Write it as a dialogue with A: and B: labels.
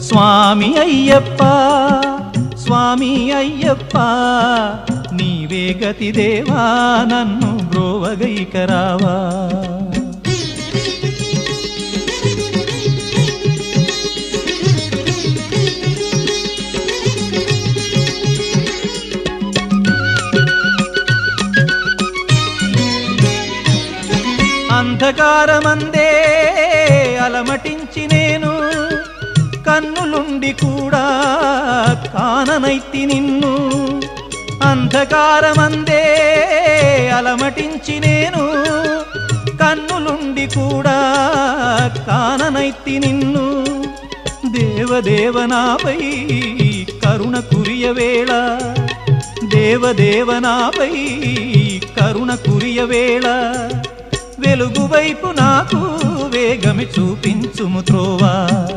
A: స్వామి అయ్యప్ప స్వామి అయ్యప్ప నీవే గతి దేవా నన్ను బ్రోవగైకరావా. అంధకారమందే అలమటించి నేను కన్నులుండి కూడా కాననైతి నిన్ను. అంధకారమందే అలమటించి నేను కన్నులుండి కూడా కాననైతి నిన్ను. దేవదేవనాపై కరుణ కురియవేళ దేవదేవనాపై కరుణ కురియవేళ వెలుగు వైపు నాకు వేగమి చూపించుము త్రోవా.